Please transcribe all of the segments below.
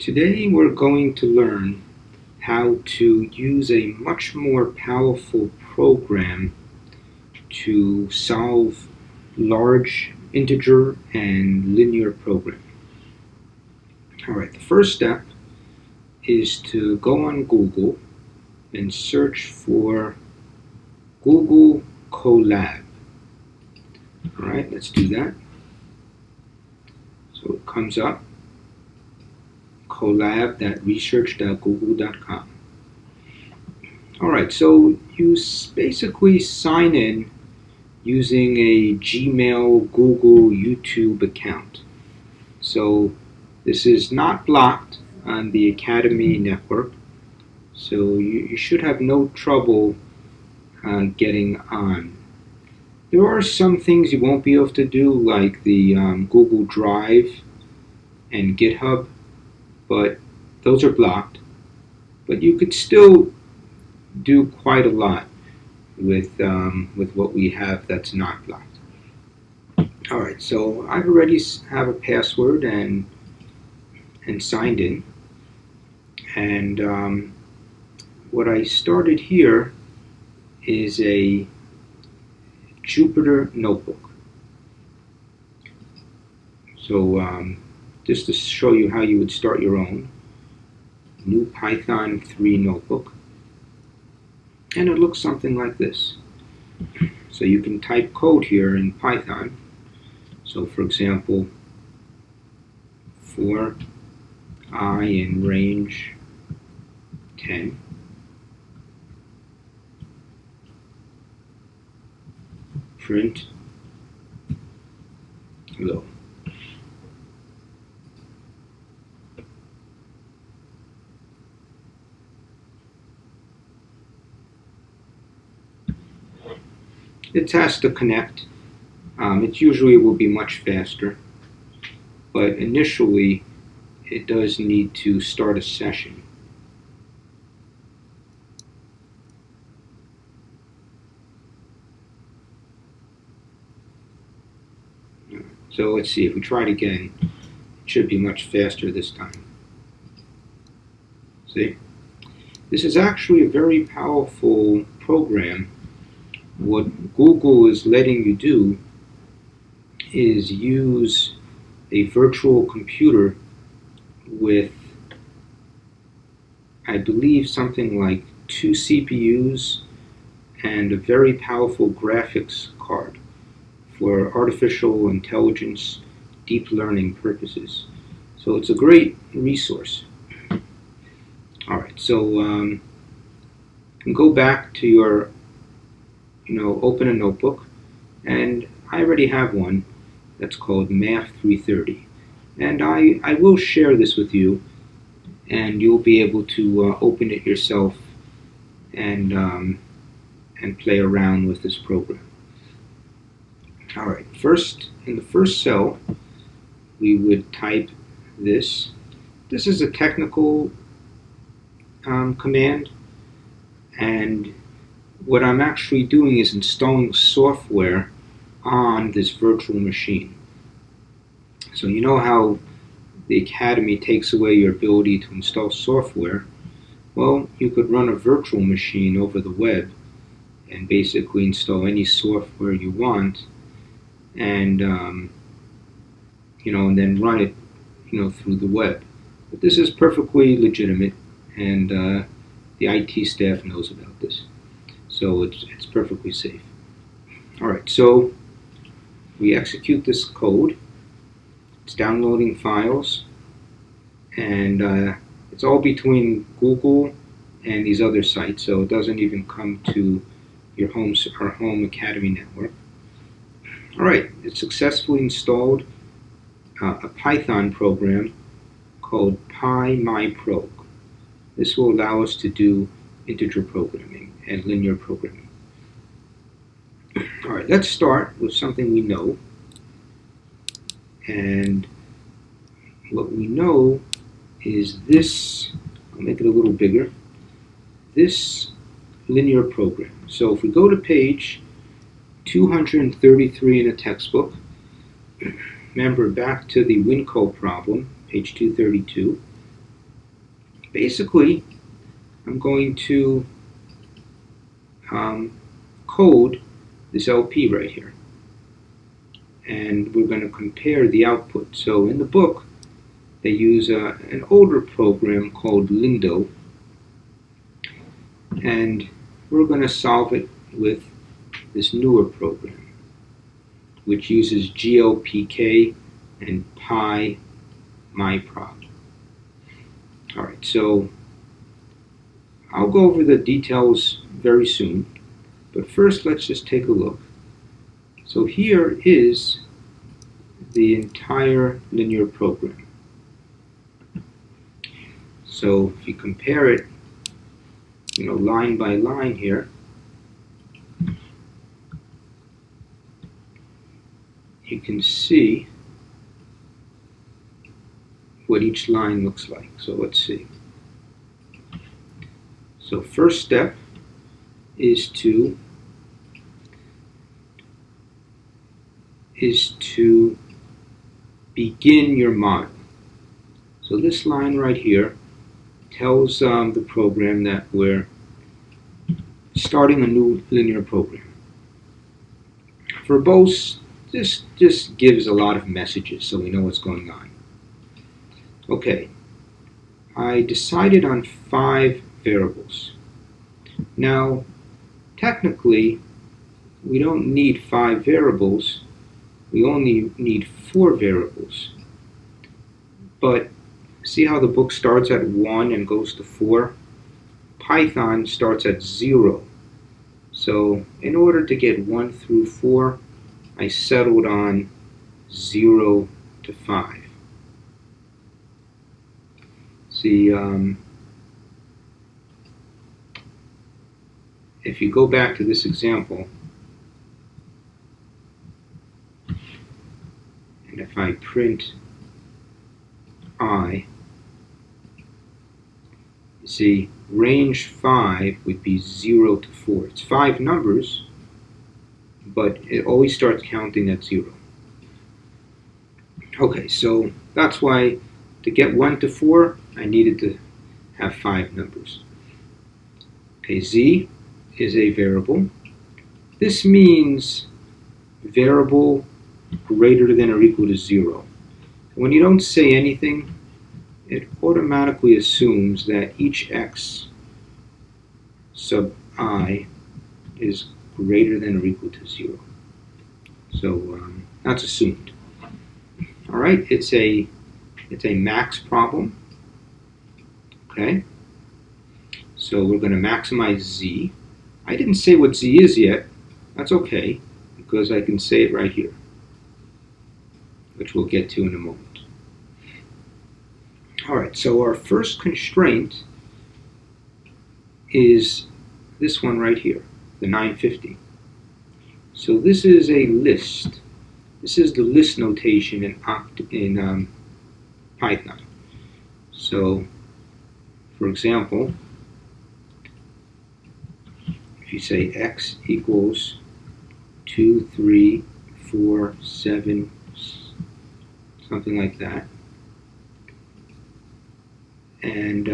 Today we're going to learn how to use a much more powerful program to solve large integer and linear programming. Alright, the first step is to go on Google and search for Google Colab. Alright, let's do that. So it comes up, colab.research.google.com. Alright, so you basically sign in using a Gmail, Google, YouTube account. So this is not blocked on the Academy network, so you should have no trouble getting on. There are some things you won't be able to do, like the Google Drive and GitHub, but those are blocked. But you could still do quite a lot with what we have that's not blocked. Alright, so I already have a password and signed in. And what I started here is a Jupyter notebook. So just to show you how you would start your own, new Python 3 notebook. And it looks something like this. So you can type code here in Python. So for example, for I in range 10, print hello. It has to connect. It usually will be much faster, but initially it does need to start a session. So let's see, if we try it again, it should be much faster this time. See? This is actually a very powerful program. What Google is letting you do is use a virtual computer with, I believe, something like 2 CPUs and a very powerful graphics card for artificial intelligence, deep learning purposes. So it's a great resource. Alright, so you can go back to your, open a notebook, and I already have one that's called Math 330. And I will share this with you, and you'll be able to open it yourself and play around with this program. Alright, first, in the first cell, we would type this. This is a technical command, and what I'm actually doing is installing software on this virtual machine. So you know how the Academy takes away your ability to install software? Well, you could run a virtual machine over the web and basically install any software you want, and and then run it through the web. But this is perfectly legitimate, and the IT staff knows about this, so it's perfectly safe. Alright, so we execute this code. It's downloading files, and it's all between Google and these other sites, so it doesn't even come to our home Academy network. Alright, it successfully installed a Python program called PyMprog. This will allow us to do integer programming and linear programming. Alright, let's start with something we know. And what we know is this, I'll make it a little bigger, this linear program. So if we go to page 233 in a textbook, remember back to the Winco problem, page 232, basically, I'm going to code this LP right here. And we're going to compare the output. So in the book, they use an older program called Lindo, and we're going to solve it with this newer program, which uses GLPK and PyMprog. All right, so I'll go over the details very soon, but first let's just take a look. So here is the entire linear program. So if you compare it, line by line here, you can see what each line looks like. So let's see. So first step is to begin your model. So this line right here tells the program that we're starting a new linear program. Verbose, this just gives a lot of messages so we know what's going on. Okay, I decided on 5 variables. Now, technically, we don't need 5 variables. We only need 4 variables. But see how the book starts at 1 and goes to 4? Python starts at 0. So in order to get 1 through 4, I settled on 0 to 5. See, if you go back to this example, and if I print I, you see, range 5 would be 0 to 4. It's 5 numbers, but it always starts counting at 0. Okay, so that's why to get 1 to 4, I needed to have 5 numbers. Okay, z is a variable. This means variable greater than or equal to 0. When you don't say anything, it automatically assumes that each x sub I is greater than or equal to 0. So that's assumed. All right, it's a max problem. Okay, so we're going to maximize z. I didn't say what z is yet. That's okay, because I can say it right here, which we'll get to in a moment. All right, so our first constraint is this one right here, the 950. So this is a list. This is the list notation in Python. So, for example, if you say x equals 2, 3, 4, 7, something like that, and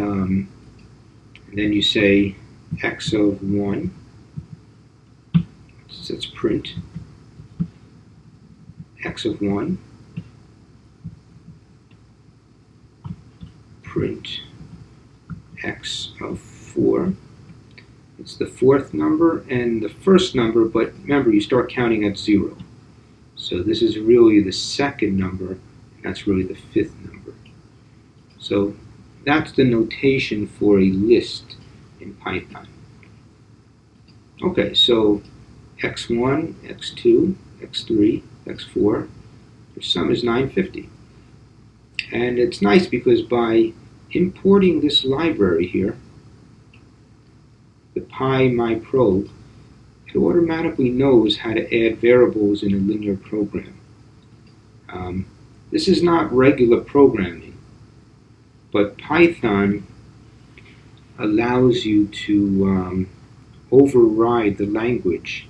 then you say x of 1, so let's print x of 1, print x of 4. It's the 4th number and the 1st number, but remember, you start counting at 0. So this is really the 2nd number, and that's really the 5th number. So that's the notation for a list in Python. Okay, so x1, x2, x3, x4, their sum is 950. And it's nice because by importing this library here, the PyMprog, it automatically knows how to add variables in a linear program. This is not regular programming, but Python allows you to override the language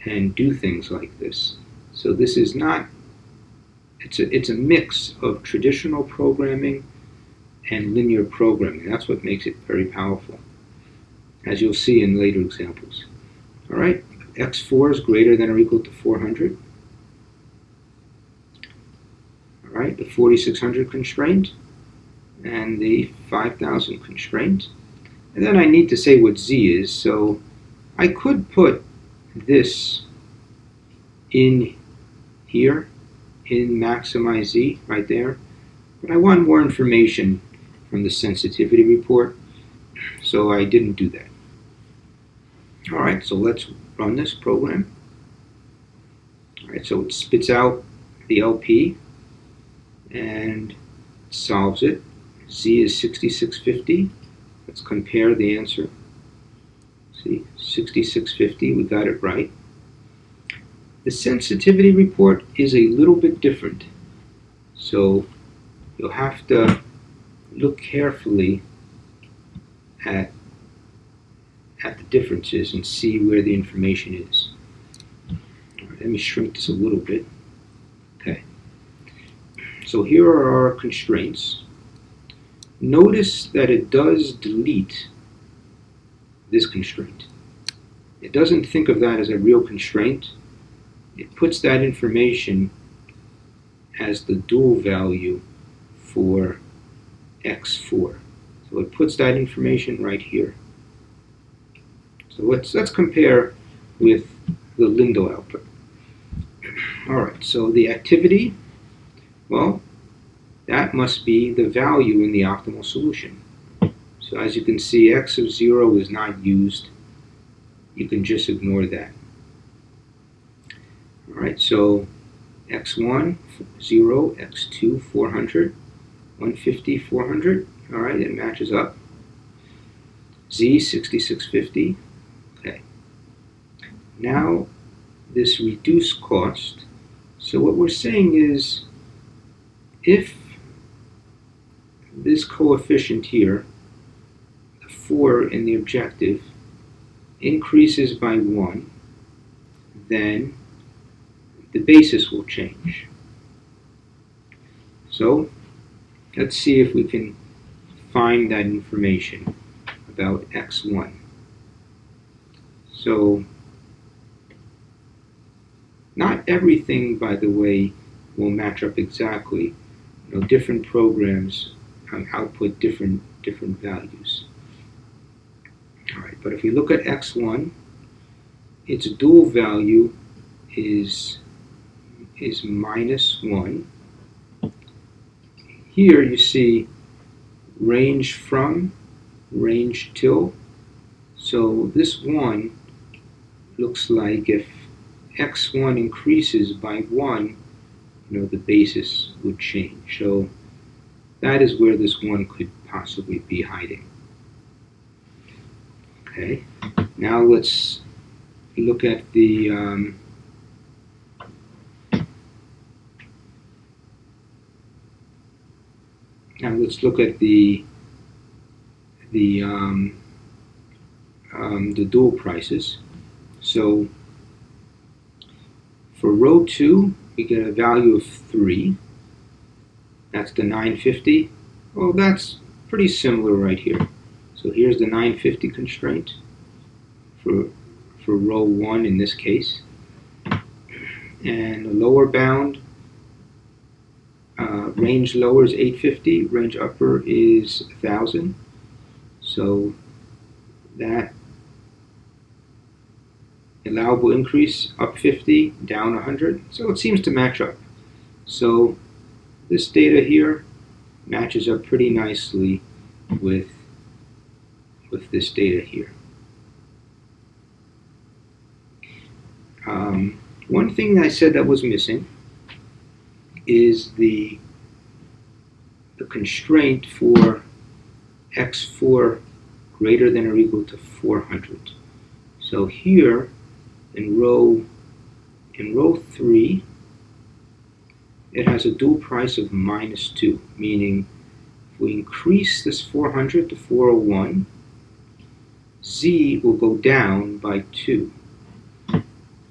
and do things like this. So this is not, it's a mix of traditional programming and linear programming. That's what makes it very powerful, as you'll see in later examples. All right, x4 is greater than or equal to 400. All right, the 4600 constraint and the 5000 constraint. And then I need to say what z is, so I could put this in here, in maximize z, right there. But I want more information from the sensitivity report, so I didn't do that. All right, so let's run this program. All right, so it spits out the LP and solves it. Z is 6650. Let's compare the answer. See, 6650, we got it right. The sensitivity report is a little bit different, so you'll have to look carefully at the differences and see where the information is. All right, let me shrink this a little bit. Okay. So here are our constraints. Notice that it does delete this constraint. It doesn't think of that as a real constraint. It puts that information as the dual value for x4. So it puts that information right here. So let's compare with the Lindo output. All right, so the activity, well, that must be the value in the optimal solution. So as you can see, x of 0 is not used. You can just ignore that. All right, so x1, 0, x2, 400, 150, 400. All right, it matches up. Z, 6650. Okay. Now, this reduced cost. So what we're saying is, if this coefficient here, the 4 in the objective, increases by 1, then the basis will change. So let's see if we can find that information about x1. So not everything, by the way, will match up exactly. You know, different programs output different values. All right, but if we look at x1, its dual value is minus 1. Here you see range from, range till. So this 1 looks like if x1 increases by 1, you know, the basis would change. So that is where this 1 could possibly be hiding. Okay, now let's look at the dual prices. So for row 2, we get a value of 3. That's the 950. Well, that's pretty similar right here. So here's the 950 constraint for row 1 in this case. And the lower bound, range lower is 850, range upper is 1000. So that allowable increase up 50, down 100. So it seems to match up. So this data here matches up pretty nicely with this data here. One thing that I said that was missing is the constraint for x4 greater than or equal to 400. So here in row 3, it has a dual price of minus 2, meaning if we increase this 400 to 401, Z will go down by 2.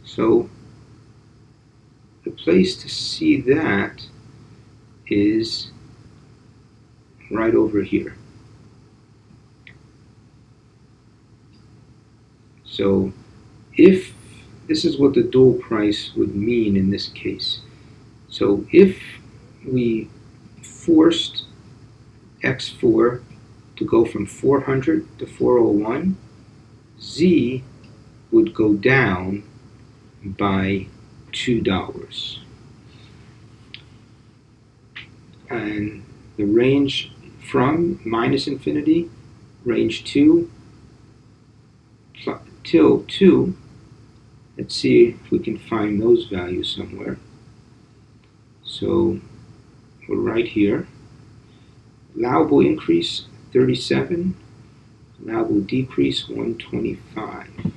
So the place to see that is right over here. So if this is what the dual price would mean in this case. So if we forced X4 to go from 400 to 401, Z would go down by $2. And the range from minus infinity, range 2 till 2, let's see if we can find those values somewhere. So we're right here. Allowable increase 37, allowable decrease 125.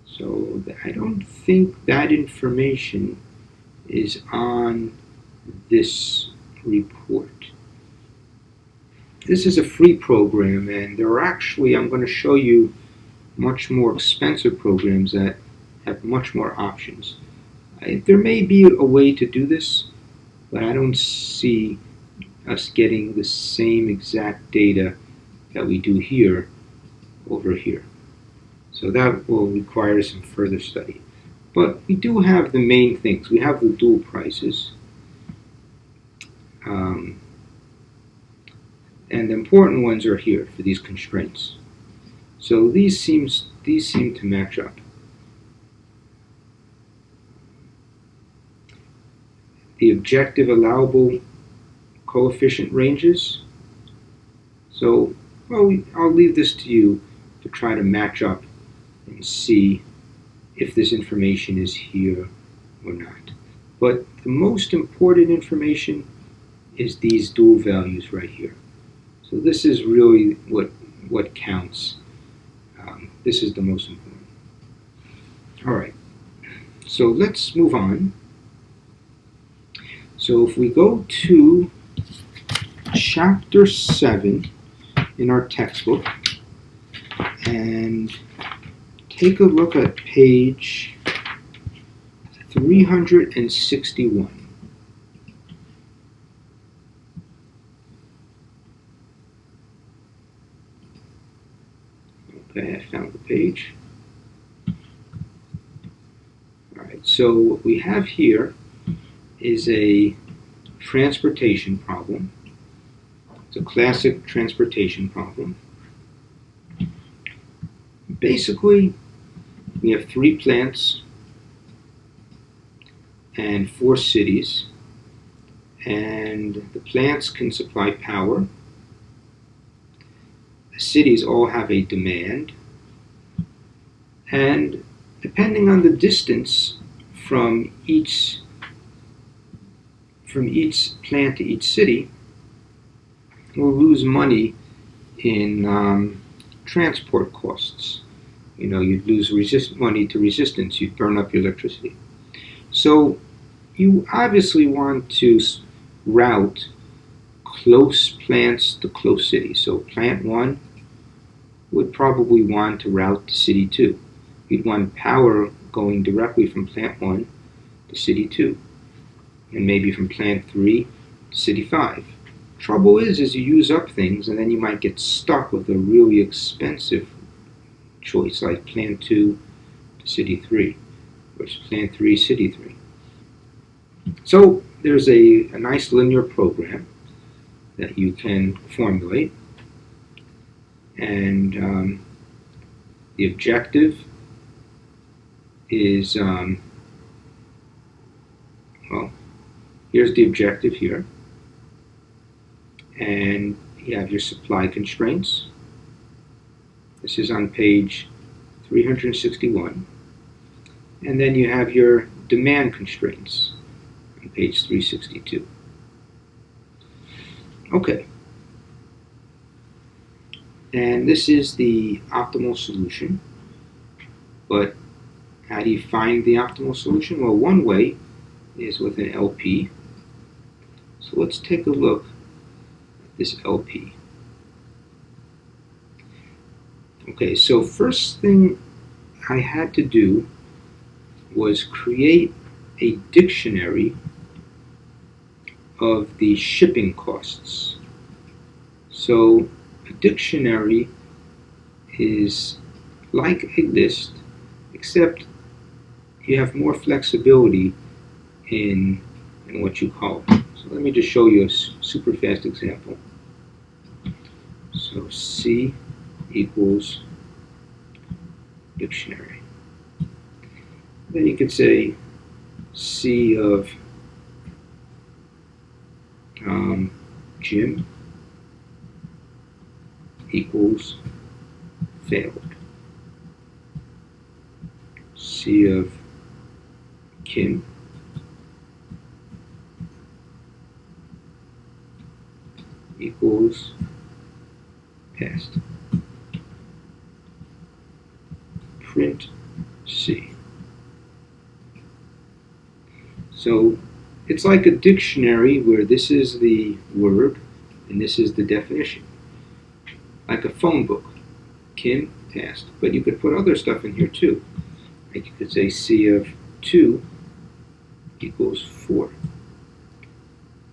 So I don't think that information is on this report. This is a free program, and there are actually, I'm going to show you much more expensive programs that have much more options. There may be a way to do this, but I don't see us getting the same exact data that we do here over here. So that will require some further study. But we do have the main things. We have the dual prices. And the important ones are here for these constraints. So these seem to match up. The objective allowable coefficient ranges. So, well, I'll leave this to you to try to match up and see if this information is here or not. But the most important information is these dual values right here. So this is really what counts. This is the most important. All right, so let's move on. So if we go to Chapter 7 in our textbook and take a look at page 361. Okay, I found the page. All right, so what we have here is a transportation problem. It's a classic transportation problem. Basically, we have 3 plants and 4 cities, and the plants can supply power. The cities all have a demand, and depending on the distance from each plant to each city, we'll lose money in transport costs. You know, you'd lose money to resistance, you'd burn up your electricity. So you obviously want to route close plants to close cities. So plant 1 would probably want to route to city 2. You'd want power going directly from plant 1 to city 2, and maybe from plant 3 to city 5. Trouble is you use up things, and then you might get stuck with a really expensive choice, like plant 2 to city 3, versus plant 3, city 3. So there's a nice linear program that you can formulate, and the objective is, well, here's the objective here, and you have your supply constraints. This is on page 361, and then you have your demand constraints on page 362. Okay, and this is the optimal solution. But how do you find the optimal solution? Well, one way is with an LP. So let's take a look at this LP. Okay, so first thing I had to do was create a dictionary of the shipping costs. So a dictionary is like a list, except you have more flexibility in what you call it. So let me just show you a super fast example. So C equals dictionary. Then you could say C of Jim equals failed. C of Kim equals passed. Print C. So it's like a dictionary where this is the word and this is the definition. Like a phone book. Kim passed. But you could put other stuff in here too. Like you could say C of 2 equals 4.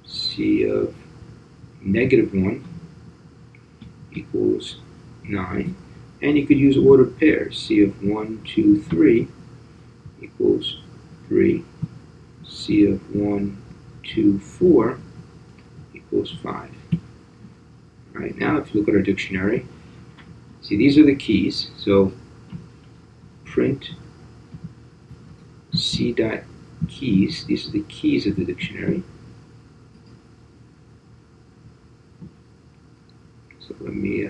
C of -1 equals 9. And you could use ordered pairs. C of 1, 2, 3 equals 3. C of 1, 2, 4 equals 5. All right, now if you look at our dictionary, see these are the keys. So print C dot keys. These are the keys of the dictionary. So let me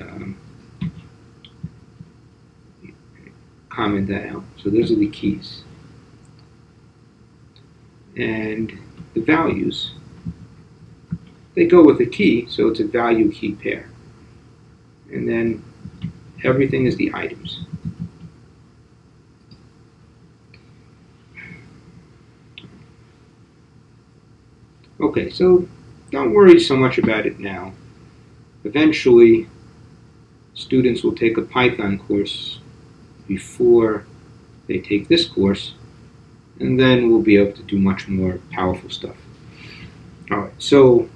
comment that out. So those are the keys. And the values, they go with the key, so it's a value key pair. And then everything is the items. Okay, so don't worry so much about it now. Eventually, students will take a Python course before they take this course, and then we'll be able to do much more powerful stuff. All right, so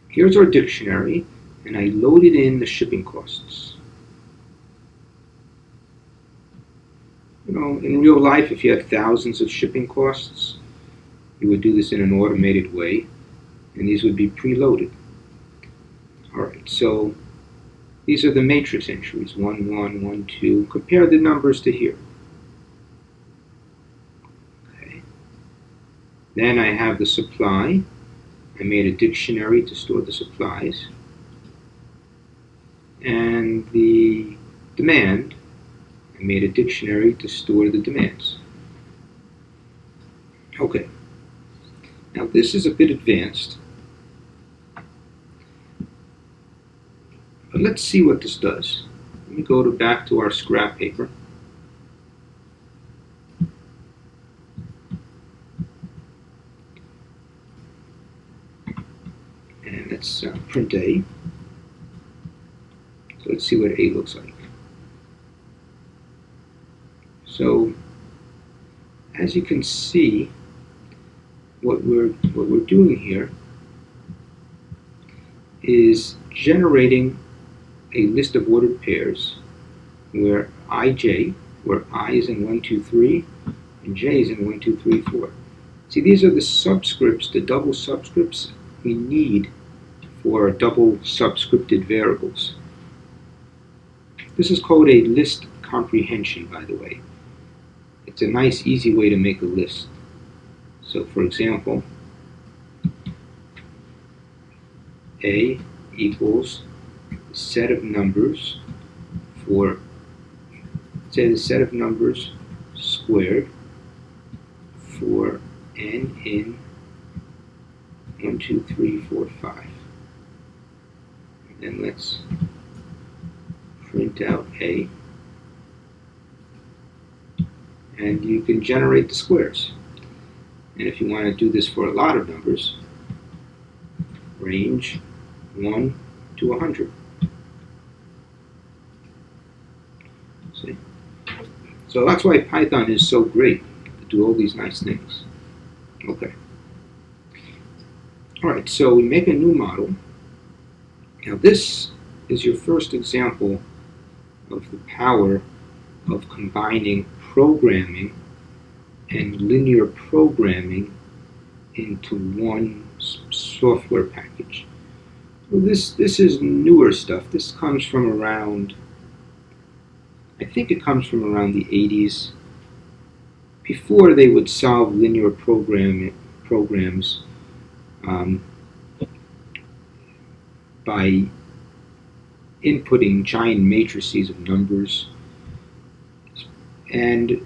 here's our dictionary, and I loaded in the shipping costs. You know, in real life, if you had thousands of shipping costs, you would do this in an automated way, and these would be preloaded. All right, so these are the matrix entries, 1, 1, 1, 2. Compare the numbers to here. Okay. Then I have the supply. I made a dictionary to store the supplies. And the demand, I made a dictionary to store the demands. Okay. Now this is a bit advanced. But let's see what this does. Let me go back to our scrap paper. And let's print A. So let's see what A looks like. So as you can see, what we're doing here is generating a list of ordered pairs where ij, where I is in 1, 2, 3, and j is in 1, 2, 3, 4. See, these are the subscripts, the double subscripts we need for double subscripted variables. This is called a list comprehension, by the way. It's a nice, easy way to make a list. So, for example, A equals the set of numbers for, say, the set of numbers squared for n in 1, 2, 3, 4, 5. And then let's print out A. And you can generate the squares. And if you want to do this for a lot of numbers, range 1 to 100. See? So that's why Python is so great to do all these nice things. Okay. All right, so we make a new model. Now this is your first example of the power of combining programming and linear programming into one software package. Well, this is newer stuff. This comes from around, I think it comes from around the 80s. Before they would solve linear programs um, by inputting giant matrices of numbers, and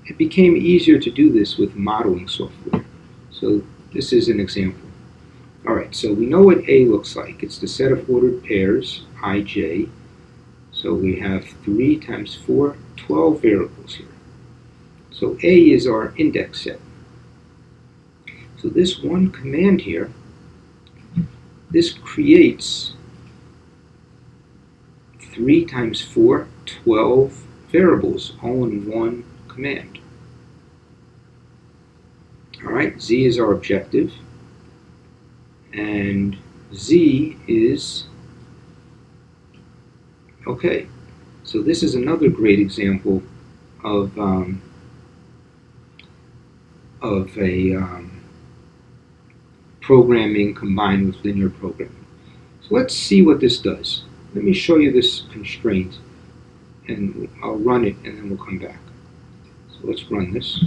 it became easier to do this with modeling software. So this is an example. All right, so we know what A looks like. It's the set of ordered pairs, ij. So we have 3 times 4, 12 variables here. So A is our index set. So this one command here, this creates 3 times 4, 12 variables, all in one command. All right, Z is our objective, and Z is, okay, so this is another great example of programming combined with linear programming. So let's see what this does. Let me show you this constraint, and I'll run it, and then we'll come back. So let's run this.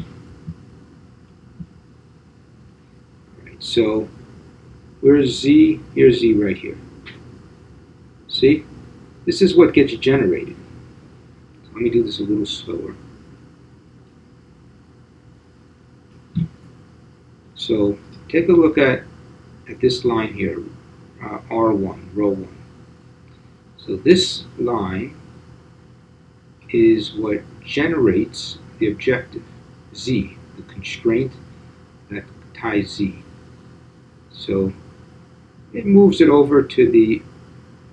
All right, so where's Z? Here's Z right here. See? This is what gets generated. So let me do this a little slower. So take a look at this line here, R1, row 1. So this line is what generates the objective, Z, the constraint that ties Z. So it moves it over to the,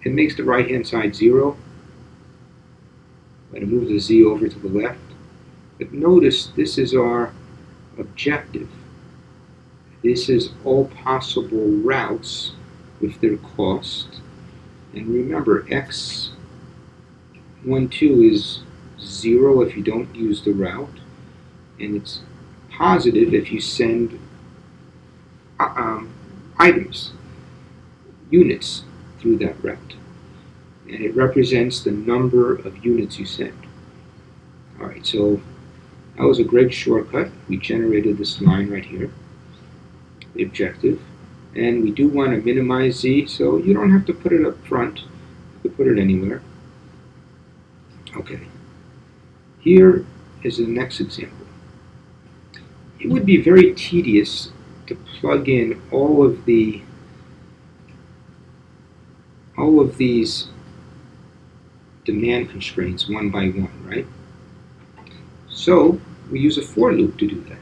it makes the right-hand side 0, but it moves the Z over to the left. But notice this is our objective. This is all possible routes with their cost. And remember, x12 is 0 if you don't use the route, and it's positive if you send items, units, through that route. And it represents the number of units you send. All right, so that was a great shortcut. We generated this line right here, the objective. And we do want to minimize Z, so you don't have to put it up front. You can put it anywhere. Okay. Here is the next example. It would be very tedious to plug in all of these demand constraints one by one, right? So we use a for loop to do that.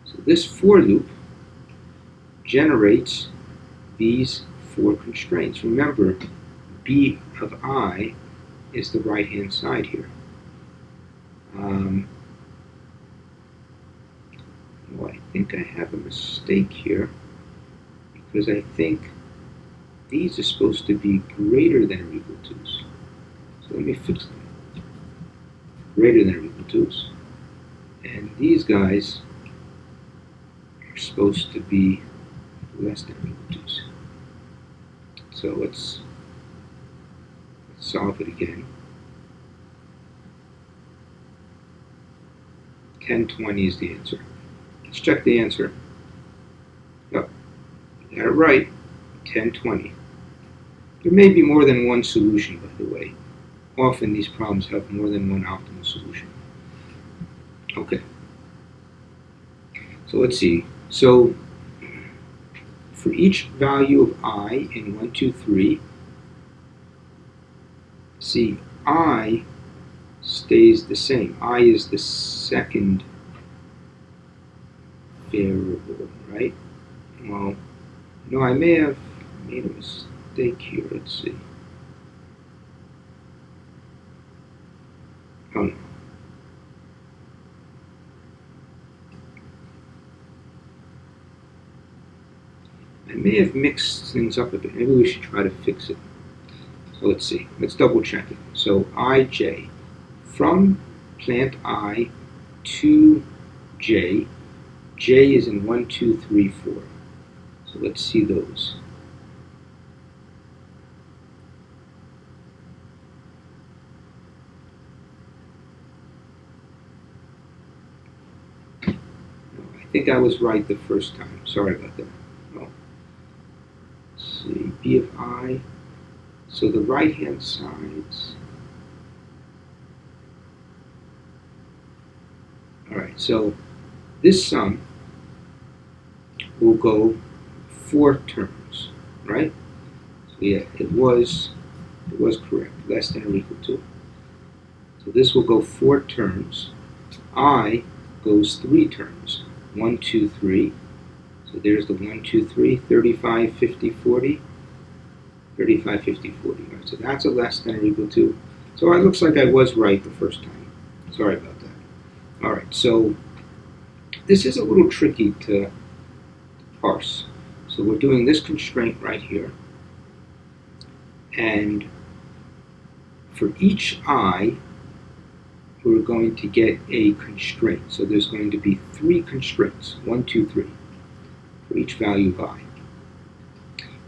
So this for loop generates these 4 constraints. Remember, B of I is the right-hand side here. Well, I think I have a mistake here, because I think these are supposed to be greater than or equal to. So let me fix them. Greater than or equal to. And these guys are supposed to be less than or equal to. So let's solve it again. 1020 is the answer. Let's check the answer. Yep, got it right. 1020. There may be more than one solution, by the way. Often these problems have more than one optimal solution. Okay. So let's see. So for each value of I in 1, 2, 3, see, I stays the same. I is the second variable, right? Well, no, I may have made a mistake here. Let's see. Oh no. I may have mixed things up a bit. Maybe we should try to fix it. So let's see. Let's double check it. So ij, from plant I to j, j is in 1, 2, 3, 4. So let's see those. I think I was right the first time. Sorry about that. Oh. Let's see, b of I. So the right-hand sides. All right, so this sum will go 4 terms, right? So yeah, it was correct, less than or equal to. So this will go 4 terms. I goes 3 terms. 1, 2, 3. So there's the 1, 2, 3, 35, 50, 40. 35, 50, 40. Right, so that's a less than or equal to. So it looks like I was right the first time. Sorry about that. All right, so this is a little tricky to parse. So we're doing this constraint right here. And for each I, we're going to get a constraint. So there's going to be 3 constraints, 1, 2, 3, for each value of I.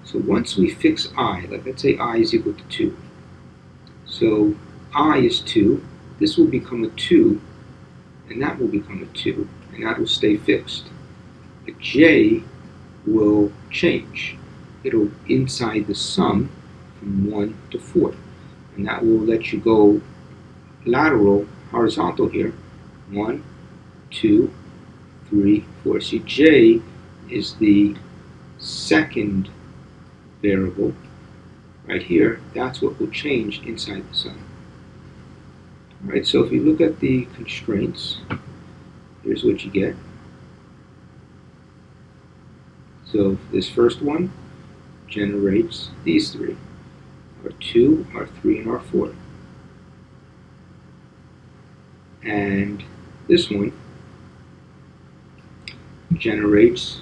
So once we fix I, like let's say I is equal to 2. So I is 2, this will become a 2, and that will become a 2, and that will stay fixed. But j will change. It'll inside the sum from 1 to 4, and that will let you go lateral, horizontal here. 1, 2, 3, 4. See, j is the second variable right here. That's what will change inside the sum. All right, so if you look at the constraints, here's what you get. So this first one generates these 3, R2, R3, and R4. And this one generates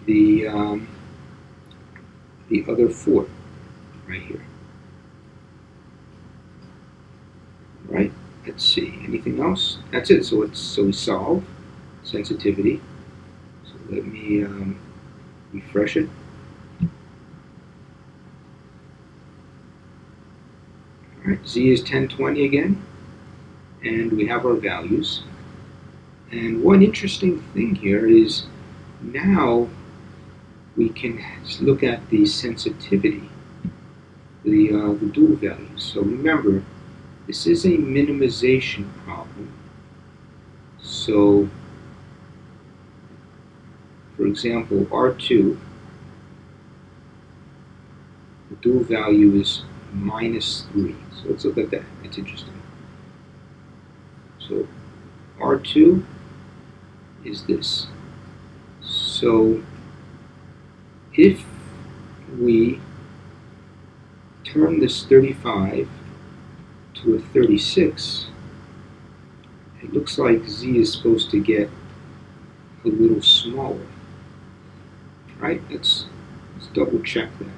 the other 4 right here. All right, let's see. Anything else? That's it. So we solve sensitivity. So let me refresh it. All right, z is 1020 again, and we have our values. And one interesting thing here is now we can look at the sensitivity, the dual values. So remember, this is a minimization problem. So, for example, R2, the dual value is -3. So let's look at that. That's interesting. So R2 is this. So if we turn this 35 to a 36, it looks like z is supposed to get a little smaller. Right? Let's double check that.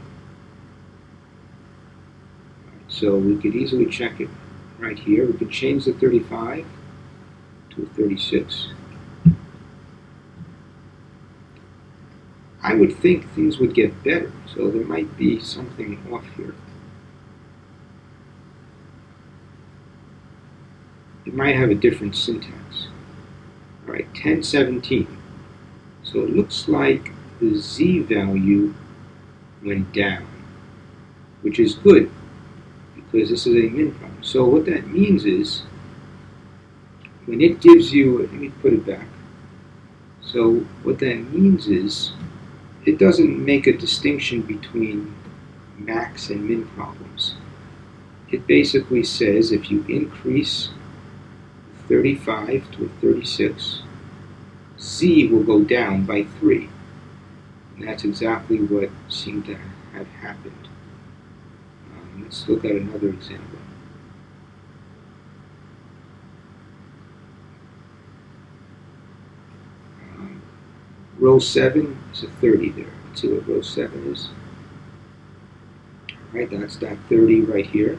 So we could easily check it right here. We could change the 35 to a 36. I would think things would get better, so there might be something off here. It might have a different syntax. All right, 1017. So it looks like the z value went down, which is good because this is a min problem. So what that means is when it gives you, let me put it back. So what that means is it doesn't make a distinction between max and min problems. It basically says if you increase 35 to a 36, z will go down by 3. And that's exactly what seemed to have happened. Let's look at another example. Row 7 is a 30 there. Let's see what row 7 is. All right, that's that 30 right here.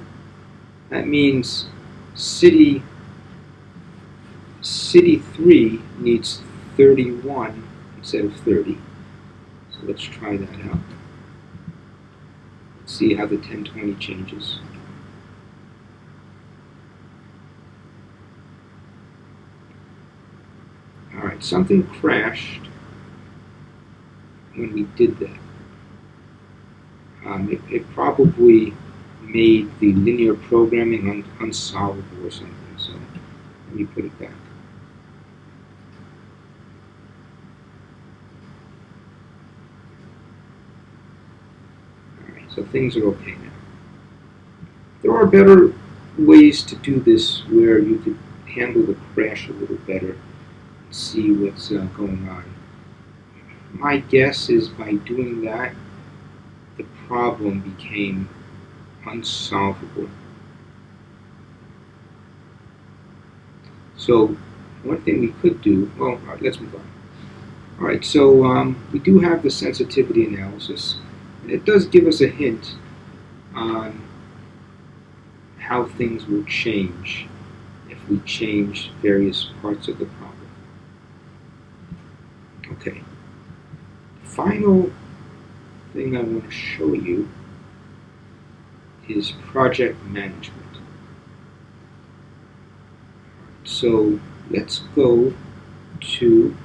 That means city 3 needs 31 instead of 30. So let's try that out. Let's see how the 1020 changes. Alright, something crashed when we did that. It probably made the linear programming unsolvable or something, so let me put it back. Alright, so things are okay now. There are better ways to do this where you could handle the crash a little better and see what's going on. My guess is by doing that, the problem became unsolvable. So one thing we could do, well, all right, let's move on. All right, so we do have the sensitivity analysis, and it does give us a hint on how things will change if we change various parts of the problem. Okay, final thing I want to show you is project management. So let's go to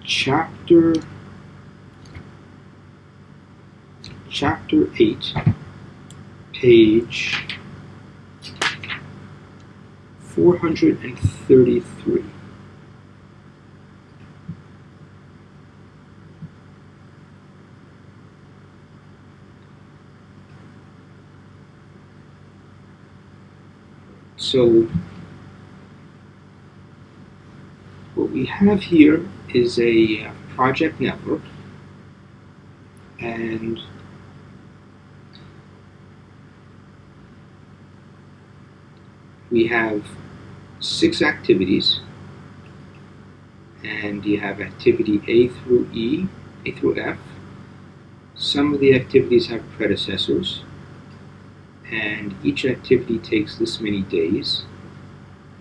chapter 8, page 433. So what we have here is a project network, and we have 6 activities, and you have activity A through F. Some of the activities have predecessors, and each activity takes this many days,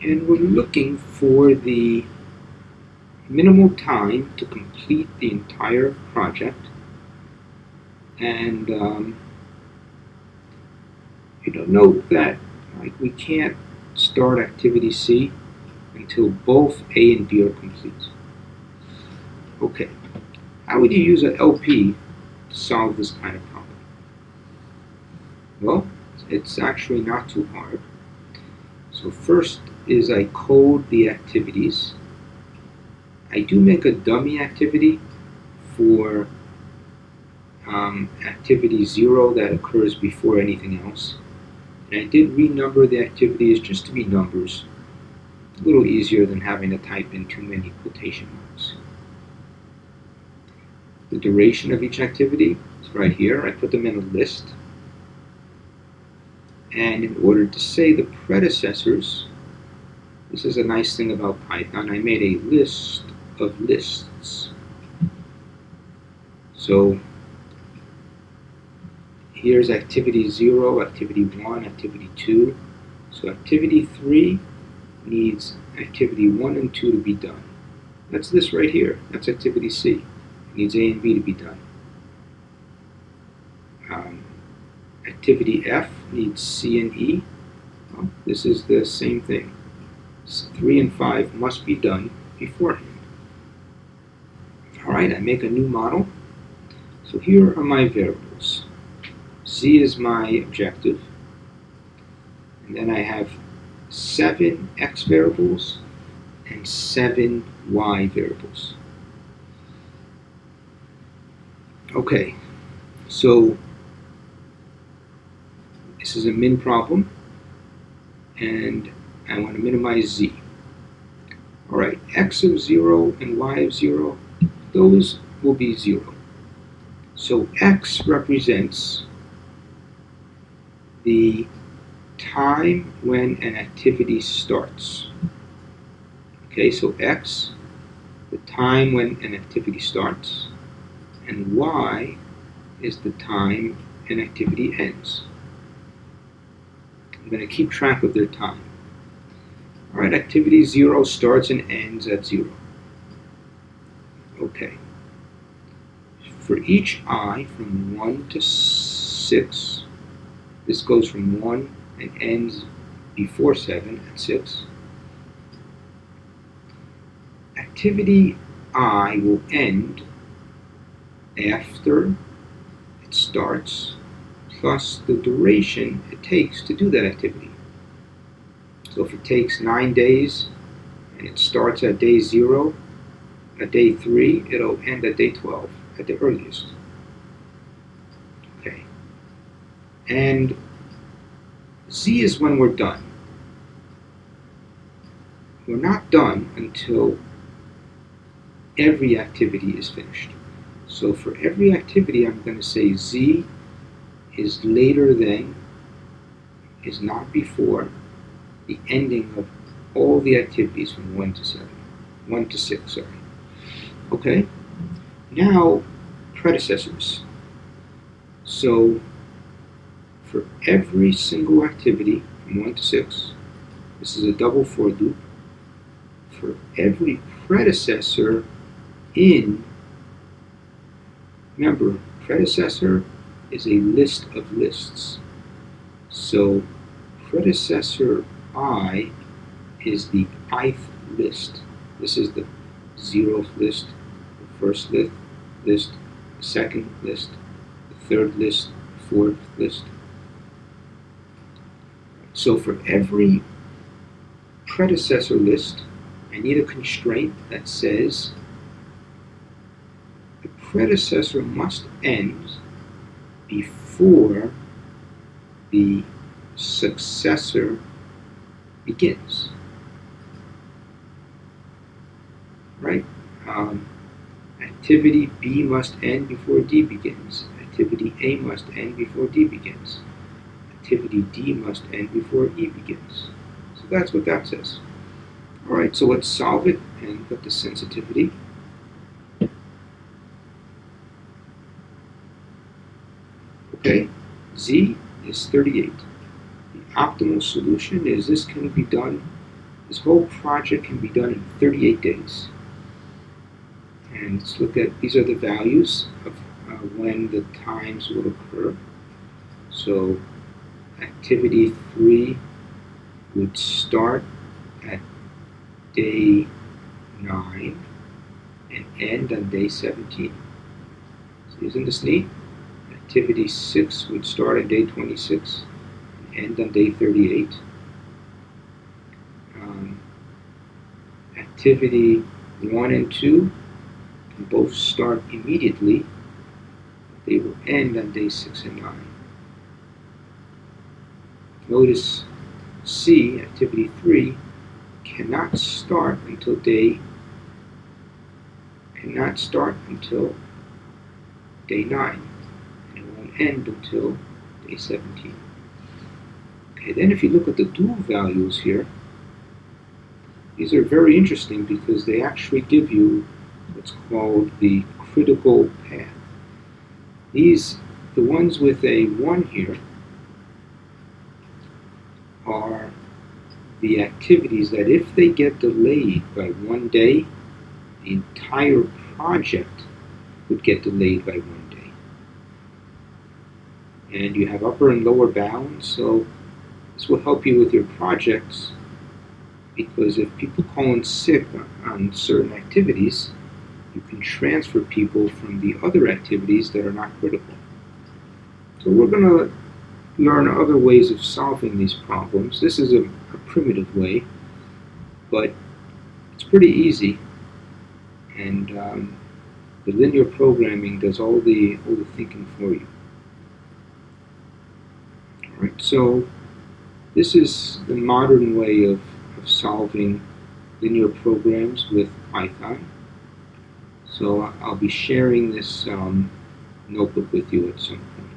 and we're looking for the minimal time to complete the entire project. And note that we can't start activity C until both A and B are complete. Okay, how would you use an LP to solve this kind of problem? Well, it's actually not too hard. So first is I code the activities. I do make a dummy activity for activity 0 that occurs before anything else. And I did renumber the activities just to be numbers. A little easier than having to type in too many quotation marks. The duration of each activity is right here. I put them in a list. And in order to say the predecessors, this is a nice thing about Python, I made a list of lists. So here's activity 0, activity 1, activity 2. So activity 3 needs activity 1 and 2 to be done. That's this right here. That's activity C. It needs A and B to be done. Activity F needs C and E. Well, this is the same thing. 3 and 5 must be done beforehand. Alright, I make a new model. So here are my variables. Z is my objective. And then I have 7 X variables and 7 Y variables. Okay, so this is a min problem, and I want to minimize Z. Alright, X of 0 and Y of 0, those will be 0. So X represents the time when an activity starts. Okay, so X the time when an activity starts, and y is the time an activity ends. I'm going to keep track of their time. All right, activity 0 starts and ends at 0. Okay. For each I from 1 to 6, this goes from 1 and ends before 7 at 6. Activity I will end after it starts, plus the duration it takes to do that activity. So if it takes 9 days and it starts at day 0, at day 3, it'll end at day 12 at the earliest. Okay. And Z is when we're done. We're not done until every activity is finished. So for every activity, I'm going to say Z is later than, is not before, the ending of all the activities from 1 to 6, sorry. Okay? Now, predecessors. So, for every single activity from 1 to 6, this is a double for loop, for every predecessor in, remember, predecessor is a list of lists. So, predecessor I is the ith list. This is the 0th list, the first list, the second list, the third list, the fourth list. So for every predecessor list, I need a constraint that says the predecessor must end before the successor begins. Right? Activity B must end before D begins. Activity A must end before D begins. Activity D must end before E begins. So that's what that says. Alright, so let's solve it and put the sensitivity. Okay, Z is 38. The optimal solution is this can be done, this whole project can be done in 38 days. And let's look at, these are the values of when the times will occur. So activity 3 would start at day 9 and end on day 17. So isn't this neat? Activity 6 would start at day 26 and end on day 38. Activity 1 and 2 can both start immediately. They will end on day 6 and 9. Notice C, activity 3, cannot start until day 9, and it won't end until day 17. Okay, then if you look at the dual values here, these are very interesting because they actually give you what's called the critical path. These, the ones with a 1 here, are the activities that if they get delayed by 1 day, the entire project would get delayed by 1 day. And you have upper and lower bounds, so this will help you with your projects, because if people call in sick on certain activities, you can transfer people from the other activities that are not critical. So we're going to learn other ways of solving these problems. This is a primitive way, but it's pretty easy, and the linear programming does all the thinking for you. Alright, so this is the modern way of solving linear programs with Python. So I'll be sharing this notebook with you at some point.